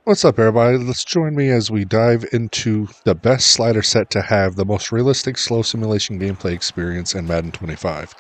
What's up, everybody? Let's join me as we dive into the best slider set to have the most realistic slow simulation gameplay experience in Madden 25.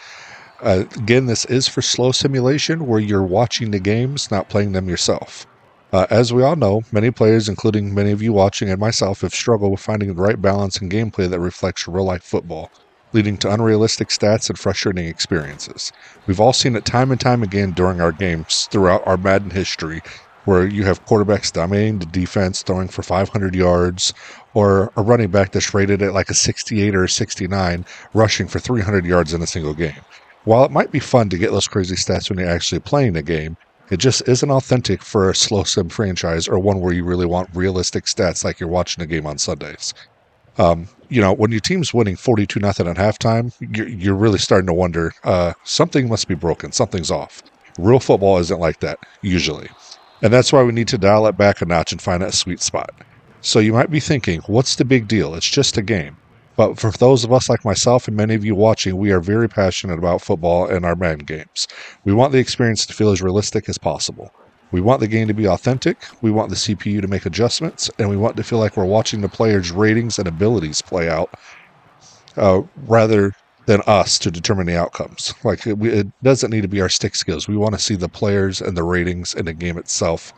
Again, this is for slow simulation where you're watching the games, not playing them yourself. As we all know, many players, including many of you watching and myself, have struggled with finding the right balance in gameplay that reflects real life football, leading to unrealistic stats and frustrating experiences. We've all seen it time and time again during our games throughout our Madden history, where you have quarterbacks dominating the defense, throwing for 500 yards, or a running back that's rated at like a 68 or a 69, rushing for 300 yards in a single game. While it might be fun to get those crazy stats when you're actually playing the game, it just isn't authentic for a slow sim franchise or one where you really want realistic stats like you're watching a game on Sundays. When your team's winning 42 nothing at halftime, you're really starting to wonder something must be broken, something's off. Real football isn't like that, usually. And that's why we need to dial it back a notch and find that sweet spot. So you might be thinking, what's the big deal? It's just a game. But for those of us like myself and many of you watching, we are very passionate about football and our Madden games. We want the experience to feel as realistic as possible. We want the game to be authentic, we want the CPU to make adjustments, and we want to feel like we're watching the players' ratings and abilities play out rather than us to determine the outcomes. Like it doesn't need to be our stick skills. We want to see the players and the ratings and the game itself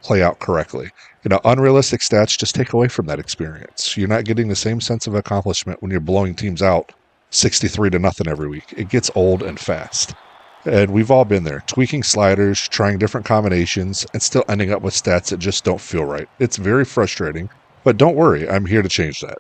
play out correctly. Unrealistic stats just take away from that experience. You're not getting the same sense of accomplishment when you're blowing teams out 63 to nothing every week. It gets old and fast. And we've all been there, tweaking sliders, trying different combinations, and still ending up with stats that just don't feel right. It's very frustrating, but don't worry, I'm here to change that.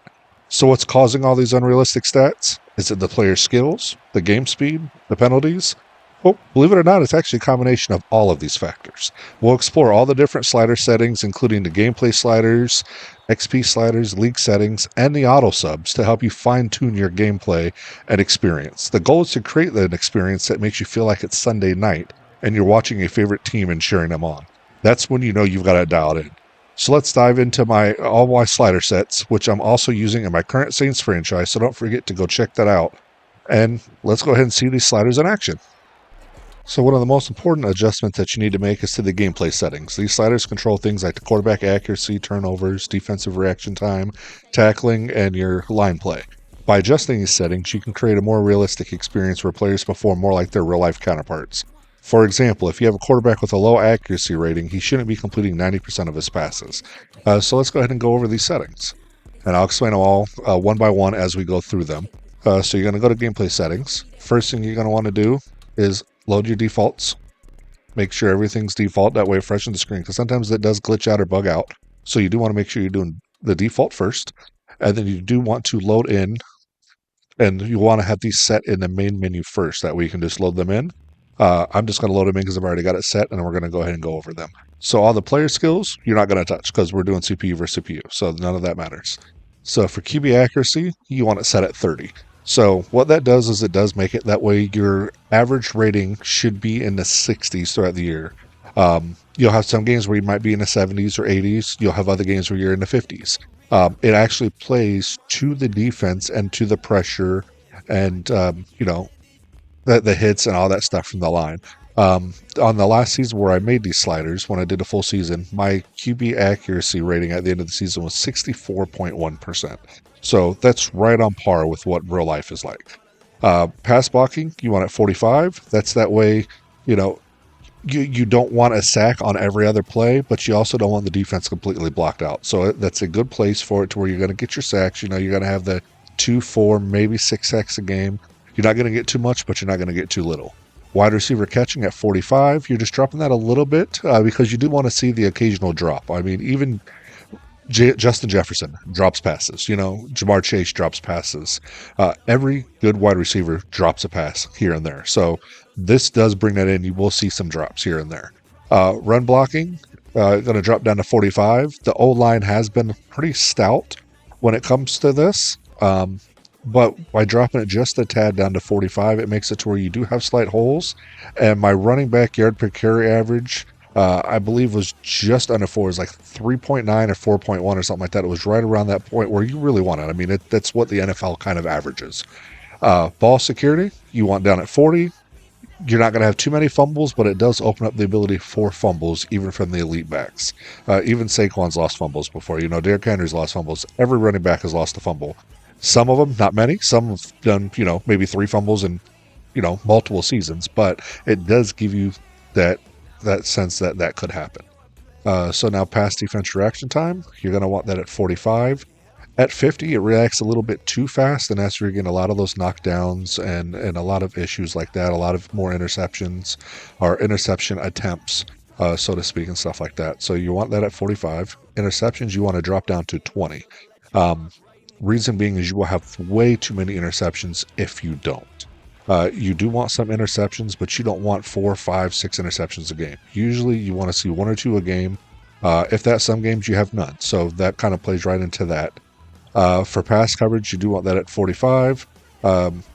So what's causing all these unrealistic stats? Is it the player's skills, the game speed, the penalties? Well, believe it or not, it's actually a combination of all of these factors. We'll explore all the different slider settings, including the gameplay sliders, XP sliders, league settings, and the Autosubs to help you fine-tune your gameplay and experience. The goal is to create an experience that makes you feel like it's Sunday night and you're watching a favorite team and cheering them on. That's when you know you've got it dialed in. So let's dive into all my slider sets, which I'm also using in my current Saints franchise, so don't forget to go check that out. And let's go ahead and see these sliders in action. So one of the most important adjustments that you need to make is to the gameplay settings. These sliders control things like the quarterback accuracy, turnovers, defensive reaction time, tackling, and your line play. By adjusting these settings, you can create a more realistic experience where players perform more like their real-life counterparts. For example, if you have a quarterback with a low accuracy rating, he shouldn't be completing 90% of his passes. So let's go ahead and go over these settings. And I'll explain them all one by one as we go through them. So you're going to go to gameplay settings. First thing you're going to want to do is load your defaults. Make sure everything's default. That way it freshens the screen, because sometimes it does glitch out or bug out. So you do want to make sure you're doing the default first. And then you do want to load in, and you want to have these set in the main menu first. That way you can just load them in. I'm just going to load them in because I've already got it set, and we're going to go ahead and go over them. So all the player skills, you're not going to touch because we're doing CPU versus CPU. So none of that matters. So for QB accuracy, you want it set at 30. So what that does is it does make it that way your average rating should be in the 60s throughout the year. You'll have some games where you might be in the 70s or 80s. You'll have other games where you're in the 50s. It actually plays to the defense and to the pressure and, the hits and all that stuff from the line. On the last season where I made these sliders, when I did a full season, my QB accuracy rating at the end of the season was 64.1%. So that's right on par with what real life is like. Pass blocking, you want at 45. That's that way, you don't want a sack on every other play, but you also don't want the defense completely blocked out. So that's a good place for it to where you're going to get your sacks. You're going to have the 2, 4, maybe 6 sacks a game. You're not going to get too much, but you're not going to get too little. Wide receiver catching at 45, you're just dropping that a little bit because you do want to see the occasional drop. I mean, even Justin Jefferson drops passes. Jamar Chase drops passes. Every good wide receiver drops a pass here and there. So this does bring that in. You will see some drops here and there. Run blocking, going to drop down to 45. The O-line has been pretty stout when it comes to this. But by dropping it just a tad down to 45, it makes it to where you do have slight holes. And my running back yard per carry average, I believe, was just under 4. It was like 3.9 or 4.1 or something like that. It was right around that point where you really want it. I mean, that's what the NFL kind of averages. Ball security, you want down at 40. You're not going to have too many fumbles, but it does open up the ability for fumbles, even from the elite backs. Even Saquon's lost fumbles before. Derrick Henry's lost fumbles. Every running back has lost a fumble. Some of them, not many. Some have done, maybe 3 fumbles in, multiple seasons. But it does give you that sense that could happen. So now pass defense reaction time, you're going to want that at 45. At 50, it reacts a little bit too fast, and that's where you're getting a lot of those knockdowns and a lot of issues like that, a lot of more interceptions or interception attempts, so to speak, and stuff like that. So you want that at 45. Interceptions, you want to drop down to 20. Reason being is you will have way too many interceptions if you don't. You do want some interceptions, but you don't want 4, 5, 6 interceptions a game. Usually you want to see 1 or 2 a game. If that's some games, you have none. So that kind of plays right into that. For pass coverage, you do want that at 45.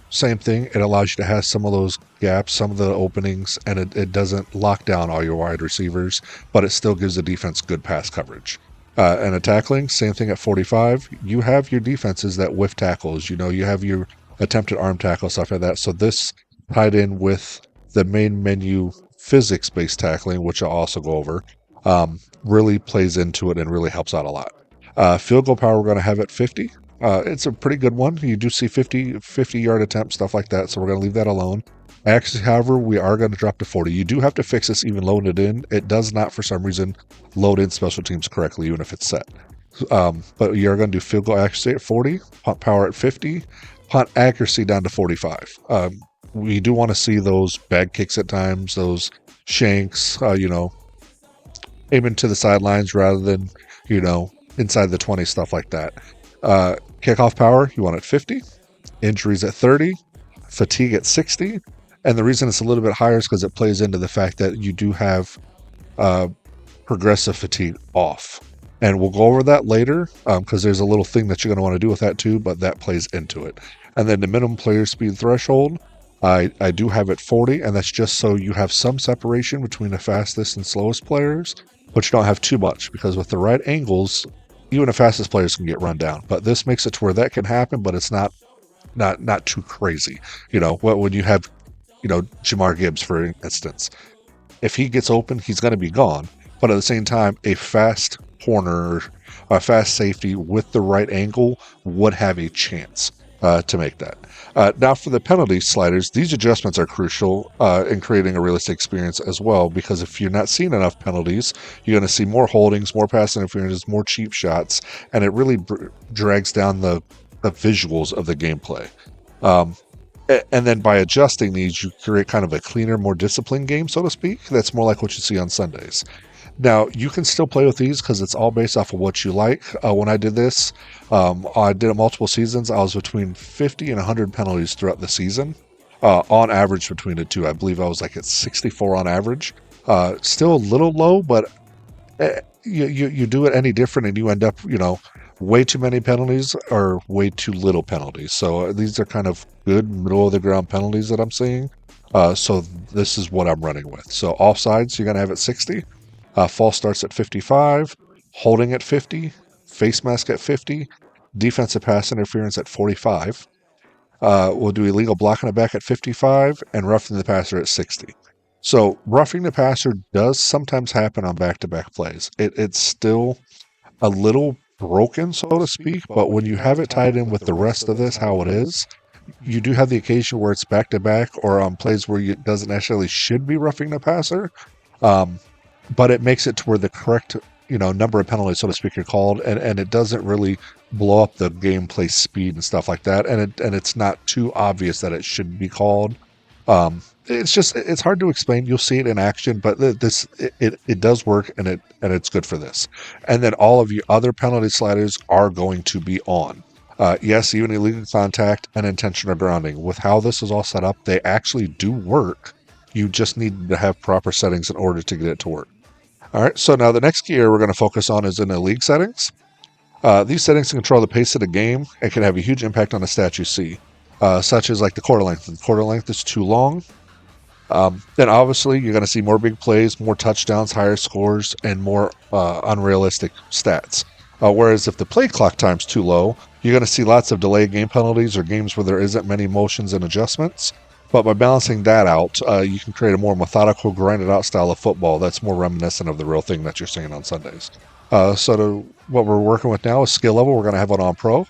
Same thing. It allows you to have some of those gaps, some of the openings, and it doesn't lock down all your wide receivers, but it still gives the defense good pass coverage. And at tackling, same thing at 45. You have your defenses that whiff tackles. You have your attempted arm tackle, stuff like that. So this tied in with the main menu physics-based tackling, which I'll also go over, really plays into it and really helps out a lot. Field goal power we're going to have at 50. It's a pretty good one. You do see 50-yard attempts, stuff like that, so we're going to leave that alone. Actually, however, we are going to drop to 40. You do have to fix this even loaded in. It does not, for some reason, load in special teams correctly, even if it's set. But you're going to do field goal accuracy at 40, punt power at 50, punt accuracy down to 45. We do want to see those bag kicks at times, those shanks, aiming to the sidelines rather than, inside the 20, stuff like that. Kickoff power, you want at 50. Injuries at 30. Fatigue at 60. And the reason it's a little bit higher is because it plays into the fact that you do have progressive fatigue off. And we'll go over that later because there's a little thing that you're going to want to do with that too, but that plays into it. And then the minimum player speed threshold, I do have at 40, and that's just so you have some separation between the fastest and slowest players, but you don't have too much, because with the right angles, even the fastest players can get run down. But this makes it to where that can happen, but it's not too crazy. When you have, Jamar Gibbs, for instance, if he gets open, he's going to be gone. But at the same time, a fast corner, a fast safety with the right angle would have a chance to make that. Now for the penalty sliders, these adjustments are crucial in creating a realistic experience as well, because if you're not seeing enough penalties, you're going to see more holdings, more pass interferences, more cheap shots, and it really drags down the visuals of the gameplay. And then by adjusting these, you create kind of a cleaner, more disciplined game, so to speak. That's more like what you see on Sundays. Now, you can still play with these because it's all based off of what you like. When I did this, I did it multiple seasons. I was between 50 and 100 penalties throughout the season. On average between the two, I believe I was like at 64 on average. Still a little low, but you do it any different and you end up, way too many penalties or way too little penalties. So these are kind of good middle of the ground penalties that I'm seeing. So this is what I'm running with. So offsides, you're going to have at 60. False starts at 55, holding at 50, face mask at 50, defensive pass interference at 45. We'll do illegal blocking the back at 55, and roughing the passer at 60. So roughing the passer does sometimes happen on back-to-back plays. It's still a little broken, so to speak, but when you have it tied in with the rest of this, how it is, you do have the occasion where it's back-to-back or on plays where it doesn't necessarily should be roughing the passer. But it makes it to where the correct, number of penalties, so to speak, are called, and it doesn't really blow up the gameplay speed and stuff like that, and it's not too obvious that it should be called. It's hard to explain. You'll see it in action, but it does work, and it's good for this. And then all of your other penalty sliders are going to be on. Yes, even illegal contact and intentional grounding. With how this is all set up, they actually do work. You just need to have proper settings in order to get it to work. All right, so now the next key area we're going to focus on is in the league settings. These settings control the pace of the game and can have a huge impact on the stats you see, such as like the quarter length. If the quarter length is too long, then obviously you're going to see more big plays, more touchdowns, higher scores, and more unrealistic stats. Whereas if the play clock time's too low, you're going to see lots of delayed game penalties or games where there isn't many motions and adjustments. But by balancing that out, you can create a more methodical, grinded out style of football that's more reminiscent of the real thing that you're seeing on Sundays. What we're working with now is skill level. We're going to have it on pro.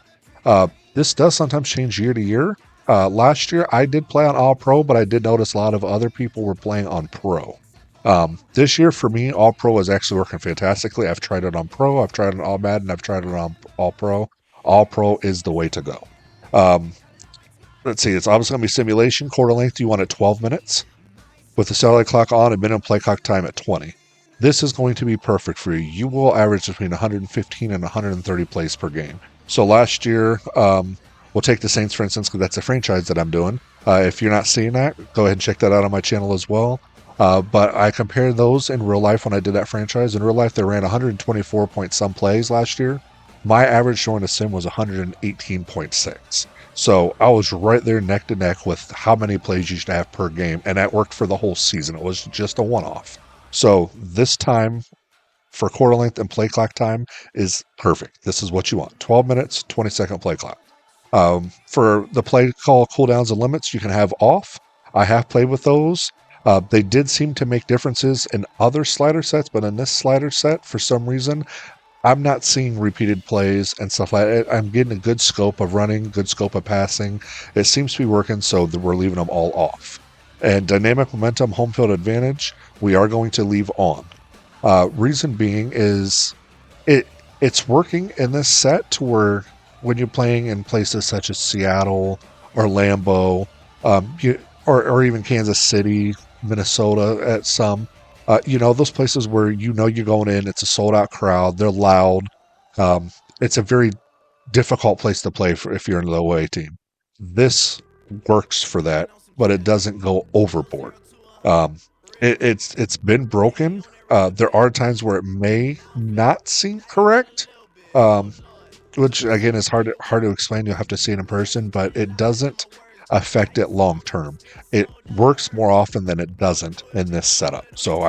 This does sometimes change year to year. Last year, I did play on all pro, but I did notice a lot of other people were playing on pro. This year, for me, all pro is actually working fantastically. I've tried it on pro, I've tried it on all Madden, I've tried it on all pro. All pro is the way to go. Um, let's see, it's obviously going to be simulation. Quarter length, you want at 12 minutes with the salary clock on and minimum play clock time at 20. This is going to be perfect for you. You will average between 115 and 130 plays per game. So last year, we'll take the Saints, for instance, because that's a franchise that I'm doing. If you're not seeing that, go ahead and check that out on my channel as well. But I compared those in real life when I did that franchise. In real life, they ran 124 point some plays last year. My average during a sim was 118.6. So I was right there neck to neck with how many plays you should have per game, and that worked for the whole season. It was just a one-off. So this time for quarter length and play clock time is perfect. This is what you want: 12 minutes, 20-second play clock. For the play call cooldowns and limits, you can have off. I have played with those. They did seem to make differences in other slider sets, but in this slider set, for some reason, I'm not seeing repeated plays and stuff like that. I'm getting a good scope of running, good scope of passing. It seems to be working, so we're leaving them all off. And dynamic momentum, home field advantage, we are going to leave on. Reason being is it's working in this set to where when you're playing in places such as Seattle or Lambeau, or even Kansas City, Minnesota at some, those places where you're going in, it's a sold out crowd, they're loud. It's a very difficult place to play for if you're in a low away team. This works for that, but it doesn't go overboard. Um, it's been broken. There are times where it may not seem correct, um, which again is hard to explain. You'll have to see it in person, but it doesn't affect it long term. It works more often than it doesn't in this setup. So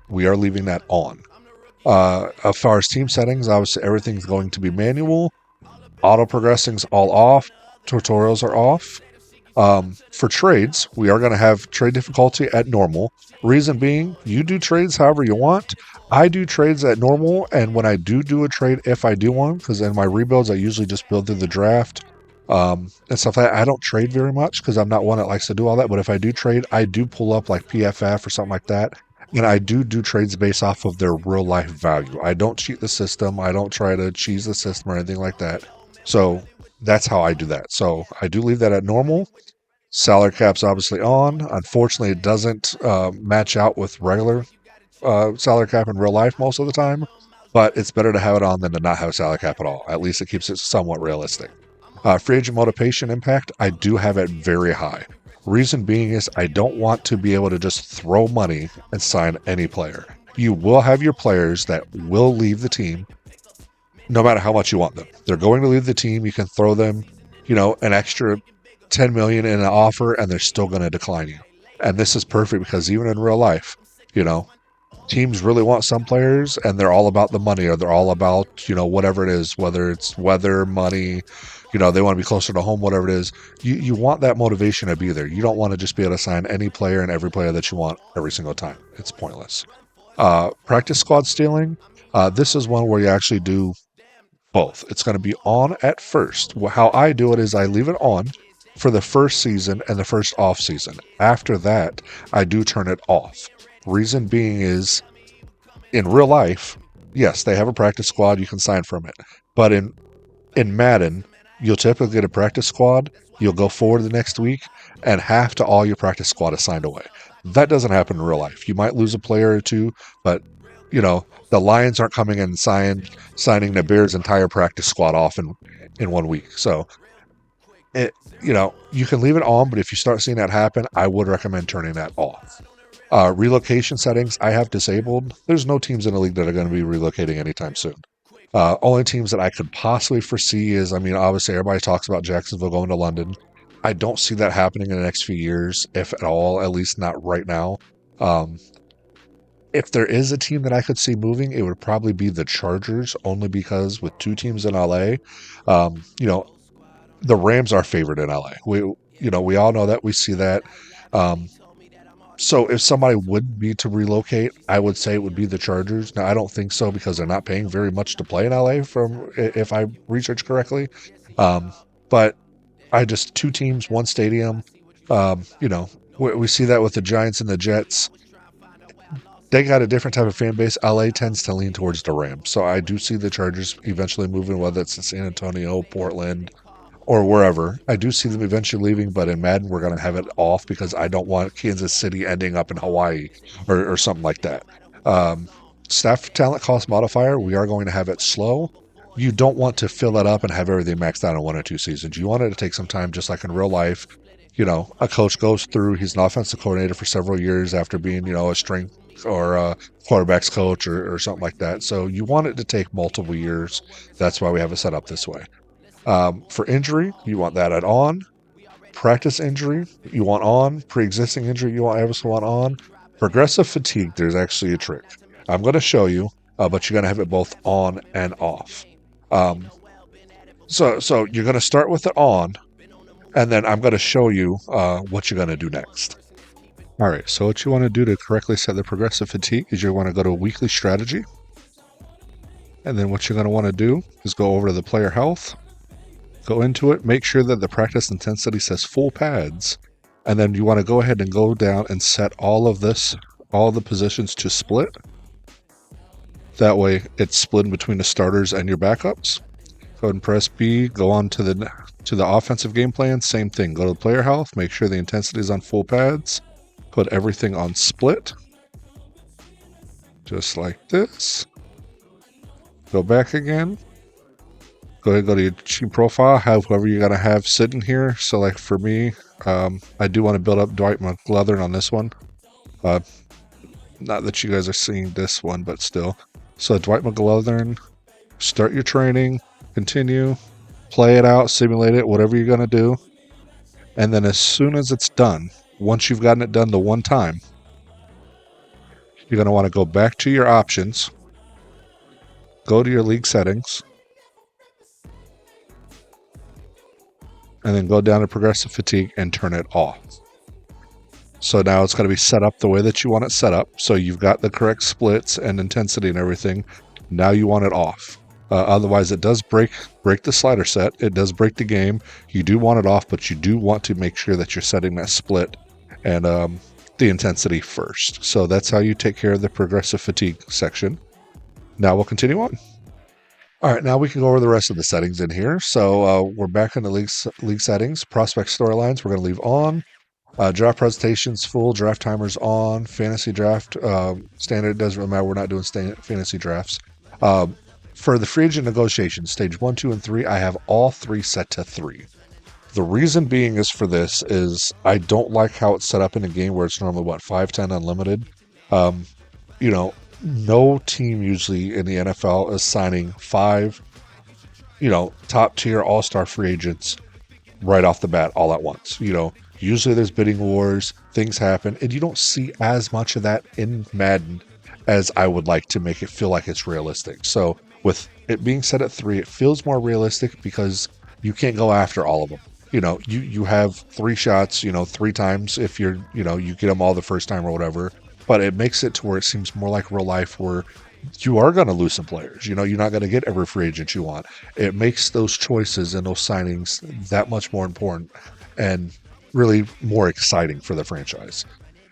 we are leaving that on. As far as team settings, obviously everything's going to be manual. Auto progressing's all off. Tutorials are off. For trades, we are going to have trade difficulty at normal. Reason being, you do trades however you want. I do trades at normal, and when I do a trade, if I do one, because in my rebuilds, I usually just build through the draft and stuff like that. I don't trade very much because I'm not one that likes to do all that. But if I do trade, I do pull up like PFF or something like that. And I do trades based off of their real life value. I don't cheat the system. I don't try to cheese the system or anything like that. So that's how I do that. So I do leave that at normal. Salary cap's obviously on. Unfortunately, it doesn't match out with regular salary cap in real life most of the time, but it's better to have it on than to not have a salary cap at all. At least it keeps it somewhat realistic. Free agent motivation impact, I do have it very high. Reason being is I don't want to be able to just throw money and sign any player. You will have your players that will leave the team no matter how much you want them. They're going to leave the team. You can throw them, an extra 10 million in an offer and they're still going to decline you. And this is perfect because even in real life, you know, teams really want some players and they're all about the money, or they're all about, whatever it is, whether it's weather, money, they want to be closer to home, whatever it is. You want that motivation to be there. You don't want to just be able to sign any player and every player that you want every single time. It's pointless. Practice squad stealing. This is one where you actually do both. It's going to be on at first. How I do it is I leave it on for the first season and the first off season. After that, I do turn it off. Reason being is, in real life, yes, they have a practice squad. You can sign from it. But in Madden, you'll typically get a practice squad. You'll go forward the next week, and half to all your practice squad is signed away. That doesn't happen in real life. You might lose a player or two, but the Lions aren't coming and signing the Bears' entire practice squad off in 1 week. So you can leave it on, but if you start seeing that happen, I would recommend turning that off. Relocation settings, I have disabled. There's no teams in the league that are going to be relocating anytime soon. Only teams that I could possibly foresee is, obviously everybody talks about Jacksonville going to London. I don't see that happening in the next few years, if at all, at least not right now. If there is a team that I could see moving, it would probably be the Chargers, only because with two teams in LA, the Rams are favored in LA. We all know that. We see that. So if somebody would be to relocate, I would say it would be the Chargers. Now I don't think so because they're not paying very much to play in LA, from if I researched correctly. Um, but I just two teams, one stadium. We see that with the Giants and the Jets. They got a different type of fan base. LA tends to lean towards the Rams, so I do see the Chargers eventually moving, whether it's to San Antonio, Portland, or wherever. I do see them eventually leaving, but in Madden, we're going to have it off because I don't want Kansas City ending up in Hawaii or something like that. Um, Staff talent cost modifier, we are going to have it slow. You don't want to fill it up and have everything maxed out in 1 or 2 seasons. You want it to take some time, just like in real life. A coach goes through, he's an offensive coordinator for several years after being, a strength or a quarterback's coach or something like that. So you want it to take multiple years. That's why we have it set up this way. For injury, you want that at on. Practice injury, you want on. Pre-existing injury, you obviously want on. Progressive fatigue, there's actually a trick. I'm going to show you, but you're going to have it both on and off. Um, so you're going to start with it on, and then I'm going to show you what you're going to do next. All right, so what you want to do to correctly set the progressive fatigue is you want to go to weekly strategy. And then what you're going to want to do is go over to the player health. Go into it, make sure that the practice intensity says full pads, and then you want to go ahead and go down and set all the positions to split. That way it's split between the starters and your backups. Go ahead and press B, go on to the offensive game plan, same thing. Go to the player health, make sure the intensity is on full pads, put everything on split. Just like this. Go back again. Go ahead and go to your team profile, have whoever you're going to have sitting here. So like for me, I do want to build up Dwight McGlothern on this one. Not that you guys are seeing this one, but still. So Dwight McGlothern, start your training, continue, play it out, simulate it, whatever you're going to do. And then as soon as it's done, once you've gotten it done the one time, you're going to want to go back to your options, go to your league settings, and then go down to progressive fatigue and turn it off. So now it's going to be set up the way that you want it set up. So you've got the correct splits and intensity and everything. Now you want it off. Otherwise, it does break the slider set. It does break the game. You do want it off, but you do want to make sure that you're setting that split and the intensity first. So that's how you take care of the progressive fatigue section. Now we'll continue on. All right, now we can go over the rest of the settings in here. So we're back in the league settings. Prospect storylines, we're going to leave on. Draft presentations, full. Draft timers on. Fantasy draft, standard, doesn't really matter. We're not doing fantasy drafts. For the free agent negotiations, stage 1, 2, and 3, I have all 3 set to 3. The reason being is for this is I don't like how it's set up in a game where it's normally, 5, 10 unlimited. No team usually in the NFL is signing 5, top tier all-star free agents right off the bat all at once. Usually there's bidding wars, things happen, and you don't see as much of that in Madden as I would like to make it feel like it's realistic. So with it being set at 3, it feels more realistic because you can't go after all of them. You have 3 shots, 3 times if you get them all the first time or whatever. But it makes it to where it seems more like real life where you are going to lose some players. You're not going to get every free agent you want. It makes those choices and those signings that much more important and really more exciting for the franchise.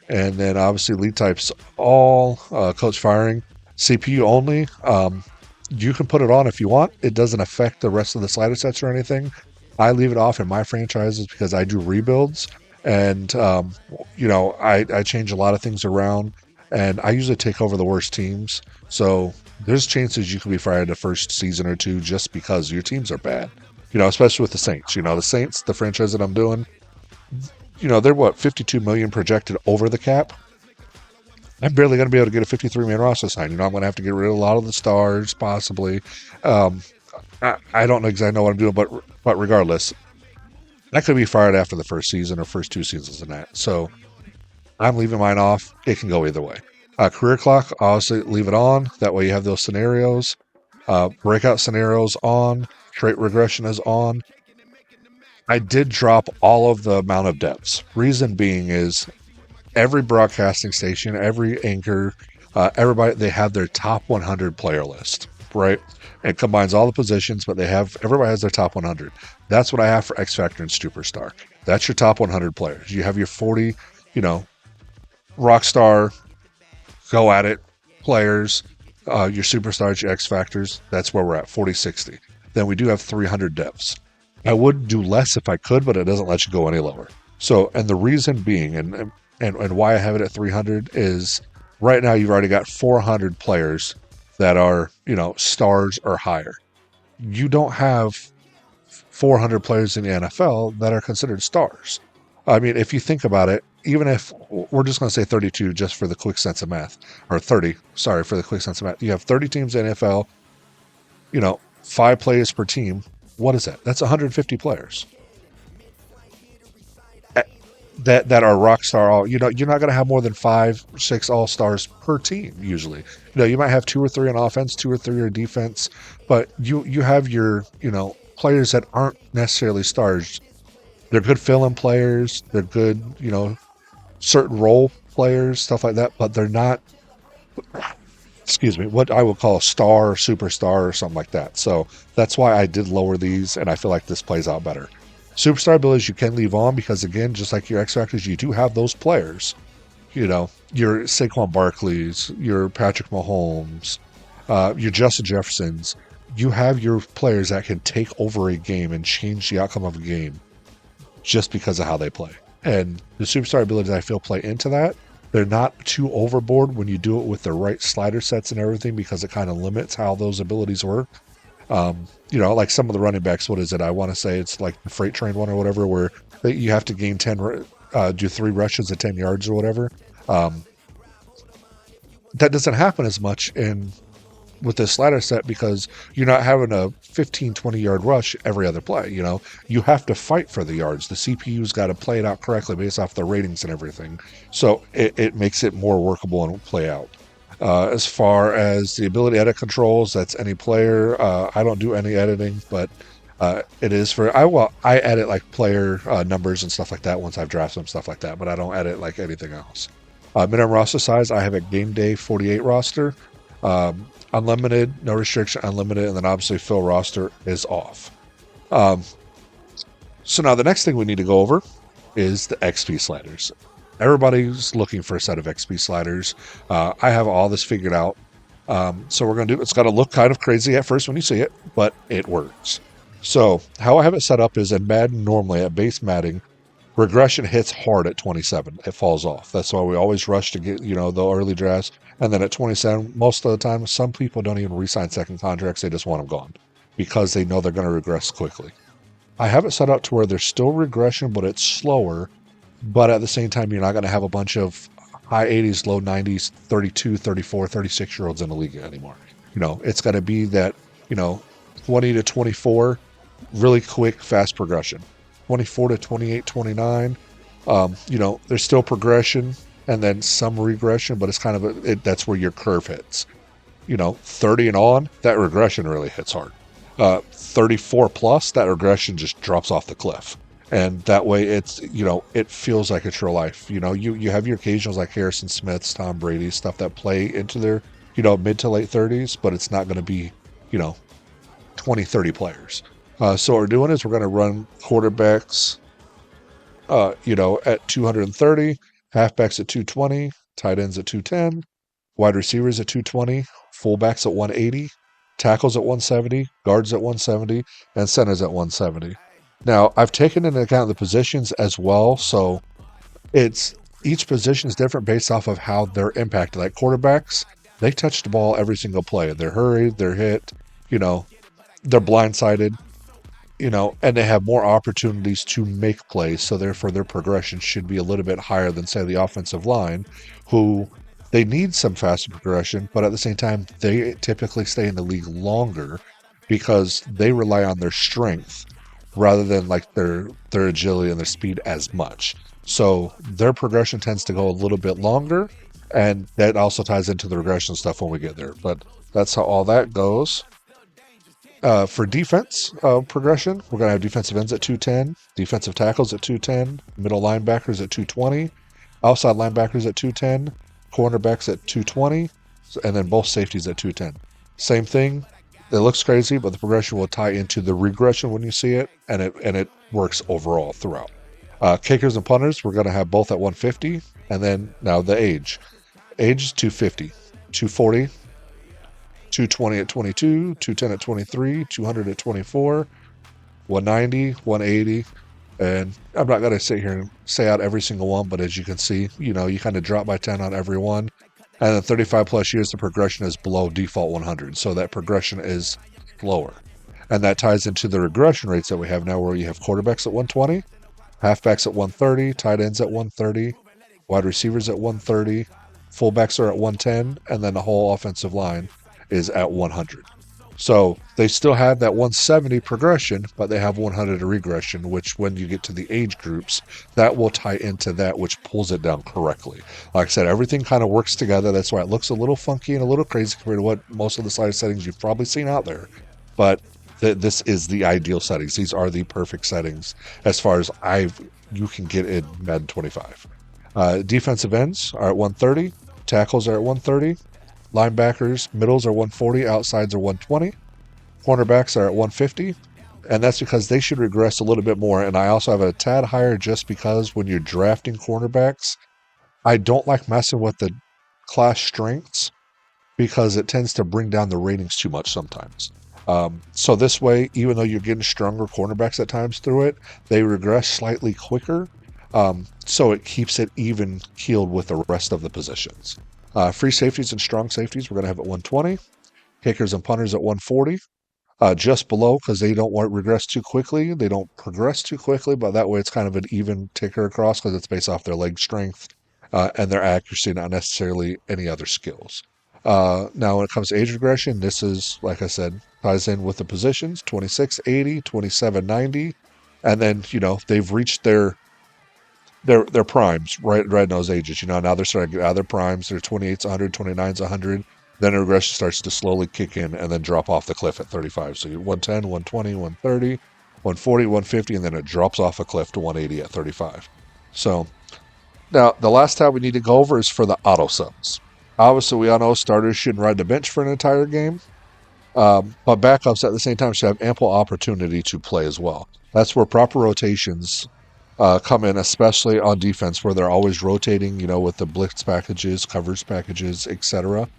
And then obviously lead types all, coach firing, CPU only. You can put it on if you want. It doesn't affect the rest of the slider sets or anything. I leave it off in my franchises because I do rebuilds. And, I change a lot of things around, and I usually take over the worst teams. So there's chances you could be fired the first season or 2 just because your teams are bad, especially with the Saints. The Saints, the franchise that I'm doing, they're 52 million projected over the cap. I'm barely going to be able to get a 53-man roster signed. I'm going to have to get rid of a lot of the stars, possibly. I don't exactly know what I'm doing, but regardless, that could be fired after the first season or first 2 seasons in that. So I'm leaving mine off. It can go either way. Career clock, obviously leave it on. That way you have those scenarios. Breakout scenarios on. Trait regression is on. I did drop all of the amount of depths. Reason being is every broadcasting station, every anchor, everybody, they have their top 100 player list, right? It combines all the positions, but everybody has their top 100. That's what I have for X Factor and Superstar. That's your top 100 players. You have your 40, you know, Rockstar, go at it players, your Superstars, your X Factors. That's where we're at, 40, 60. Then we do have 300 depths. I would do less if I could, but it doesn't let you go any lower. So, and the reason being, and why I have it at 300 is right now you've already got 400 players that are, stars or higher. You don't have 400 players in the NFL that are considered stars. I mean, if you think about it, even if we're just going to say 32 just for the quick sense of math, or 30, sorry, for the quick sense of math, you have 30 teams in the NFL, 5 players per team. What is that? That's 150 players that are rock star. You're not going to have more than 5, 6 all stars per team usually. You might have 2 or 3 on offense, 2 or 3 on defense, but you have your players that aren't necessarily stars. They're good fill-in players. They're good, certain role players, stuff like that, but they're not, excuse me, what I would call a star, or superstar, or something like that. So that's why I did lower these, and I feel like this plays out better. Superstar abilities you can leave on because, again, just like your X Factors, you do have those players. Your Saquon Barkleys, your Patrick Mahomes, your Justin Jeffersons. You have your players that can take over a game and change the outcome of a game just because of how they play. And the superstar abilities I feel play into that. They're not too overboard when you do it with the right slider sets and everything because it kind of limits how those abilities work. Like some of the running backs, what is it? I want to say it's like the freight train one or whatever, where you have to gain 10, do 3 rushes at 10 yards or whatever. That doesn't happen as much with this slider set because you're not having a 15, 20-yard rush every other play. You have to fight for the yards. The CPU's got to play it out correctly based off the ratings and everything. So it makes it more workable and play out. As far as the ability edit controls, that's any player. I don't do any editing, but it is I edit like player numbers and stuff like that once I've drafted them, stuff like that, but I don't edit like anything else. Minimum roster size, I have a game day 48 roster. Unlimited, no restriction, unlimited, and then obviously fill roster is off. So now the next thing we need to go over is the XP sliders. Everybody's looking for a set of XP sliders. I have all this figured out. So we're going to do, it's got to look kind of crazy at first when you see it, but it works. So how I have it set up is in Madden, normally at base Madden, regression hits hard at 27. It falls off. That's why we always rush to get, the early drafts. And then at 27, most of the time, some people don't even re-sign second contracts. They just want them gone because they know they're going to regress quickly. I have it set up to where there's still regression, but it's slower. But at the same time, you're not going to have a bunch of high 80s, low 90s, 32, 34, 36-year-olds in the league anymore. It's got to be that, 20 to 24, really quick, fast progression. 24 to 28, 29, there's still progression and then some regression, but it's kind of that's where your curve hits. 30 and on, that regression really hits hard. 34 plus, that regression just drops off the cliff. And that way it's, it feels like it's real life. You have your occasionals like Harrison Smiths, Tom Brady, stuff that play into their, mid to late 30s, but it's not going to be, 20, 30 players. So what we're doing is we're going to run quarterbacks, at 230, halfbacks at 220, tight ends at 210, wide receivers at 220, fullbacks at 180, tackles at 170, guards at 170, and centers at 170. Now, I've taken into account the positions as well, so each position is different based off of how they're impacted. Like quarterbacks, they touch the ball every single play. They're hurried, they're hit, they're blindsided, and they have more opportunities to make plays. So therefore their progression should be a little bit higher than, say, the offensive line, who they need some faster progression, but at the same time, they typically stay in the league longer because they rely on their strength rather than like their agility and their speed as much. So their progression tends to go a little bit longer, and that also ties into the regression stuff when we get there. But that's how all that goes. For defense progression, we're going to have defensive ends at 210, defensive tackles at 210, middle linebackers at 220, outside linebackers at 210, cornerbacks at 220, and then both safeties at 210. Same thing. It looks crazy, but the progression will tie into the regression when you see it, and it works overall throughout. Kickers and punters, we're going to have both at 150, and then now the age. Age is 250, 240, 220 at 22, 210 at 23, 200 at 24, 190, 180, and I'm not going to sit here and say out every single one, but as you can see, you kind of drop by 10 on every one. And then 35 plus years, the progression is below default 100. So that progression is lower. And that ties into the regression rates that we have now, where you have quarterbacks at 120, halfbacks at 130, tight ends at 130, wide receivers at 130, fullbacks are at 110, and then the whole offensive line is at 100. So they still have that 170 progression, but they have 100 regression, which when you get to the age groups, that will tie into that, which pulls it down correctly. Like I said, everything kind of works together. That's why it looks a little funky and a little crazy compared to what most of the slider settings you've probably seen out there. But this is the ideal settings. These are the perfect settings as far as you can get in Madden 25. Defensive ends are at 130. Tackles are at 130. Linebackers, middles are 140, outsides are 120. Cornerbacks are at 150, and that's because they should regress a little bit more. And I also have a tad higher just because when you're drafting cornerbacks, I don't like messing with the class strengths because it tends to bring down the ratings too much sometimes. So this way, even though you're getting stronger cornerbacks at times through it, they regress slightly quicker. So it keeps it even keeled with the rest of the positions. Free safeties and strong safeties, we're going to have at 120. Kickers and punters at 140. Just below, because they don't regress too quickly. They don't progress too quickly, but that way it's kind of an even ticker across because it's based off their leg strength and their accuracy, not necessarily any other skills. Now, when it comes to age regression, this is, like I said, ties in with the positions, 2680, 2790, and then, they've reached their primes right in those ages. Now they're starting to get out of their primes. They're 28's 100, 29's 100. Then regression starts to slowly kick in and then drop off the cliff at 35. So you're 110, 120, 130, 140, 150, and then it drops off a cliff to 180 at 35. So now the last tab we need to go over is for the Autosubs. Obviously, we all know starters shouldn't ride the bench for an entire game. But backups at the same time should have ample opportunity to play as well. That's where proper rotations come in, especially on defense, where they're always rotating, with the blitz packages, coverage packages, etc.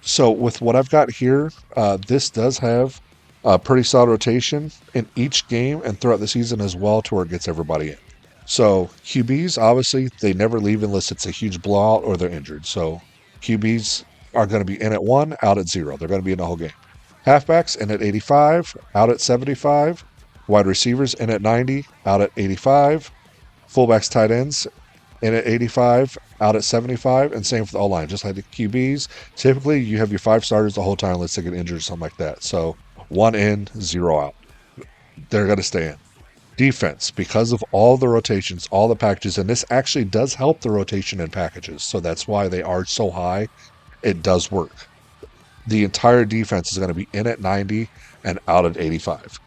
So with what I've got here, this does have a pretty solid rotation in each game and throughout the season as well to where it gets everybody in. So QBs, obviously, they never leave unless it's a huge blowout or they're injured. So QBs are going to be in at 1, out at 0. They're going to be in the whole game. Halfbacks in at 85, out at 75. Wide receivers in at 90, out at 85. Fullbacks, tight ends in at 85, out at 75, and same for the O-line. Just like the QBs, typically you have your 5 starters the whole time unless they get injured or something like that. So 1 in, 0 out. They're going to stay in. Defense, because of all the rotations, all the packages, and this actually does help the rotation in packages. So that's why they are so high. It does work. The entire defense is going to be in at 90 and out at 85.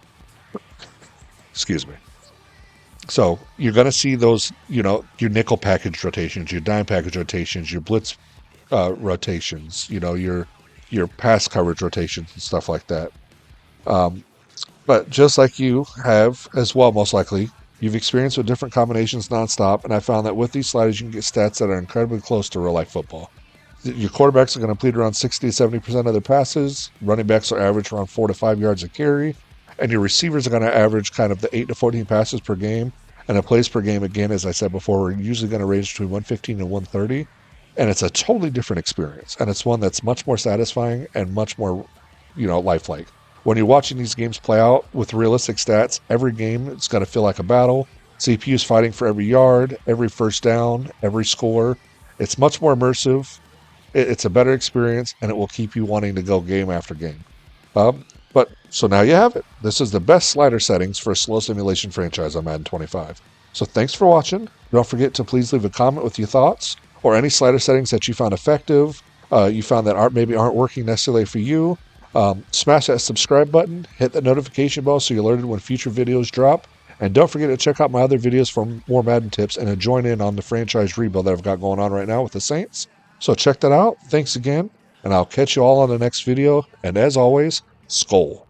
Excuse me. So you're going to see those, your nickel package rotations, your dime package rotations, your blitz rotations, your pass coverage rotations and stuff like that. But just like you have as well, most likely, you've experienced with different combinations nonstop, and I found that with these sliders, you can get stats that are incredibly close to real-life football. Your quarterbacks are going to complete around 60 to 70% of their passes. Running backs are average around 4 to 5 yards a carry. And your receivers are going to average kind of the 8 to 14 passes per game. And the plays per game, again, as I said before, we're usually going to range between 115 and 130. And it's a totally different experience. And it's one that's much more satisfying and much more, lifelike. When you're watching these games play out with realistic stats, every game it's going to feel like a battle. CPU's fighting for every yard, every first down, every score. It's much more immersive. It's a better experience, and it will keep you wanting to go game after game. But so now you have it. This is the best slider settings for a slow simulation franchise on Madden 25. So thanks for watching. Don't forget to please leave a comment with your thoughts or any slider settings that you found effective, you found that maybe aren't working necessarily for you. Smash that subscribe button, hit that notification bell so you're alerted when future videos drop, and don't forget to check out my other videos for more Madden tips and to join in on the franchise rebuild that I've got going on right now with the Saints. So check that out. Thanks again, and I'll catch you all on the next video. And as always, Skol.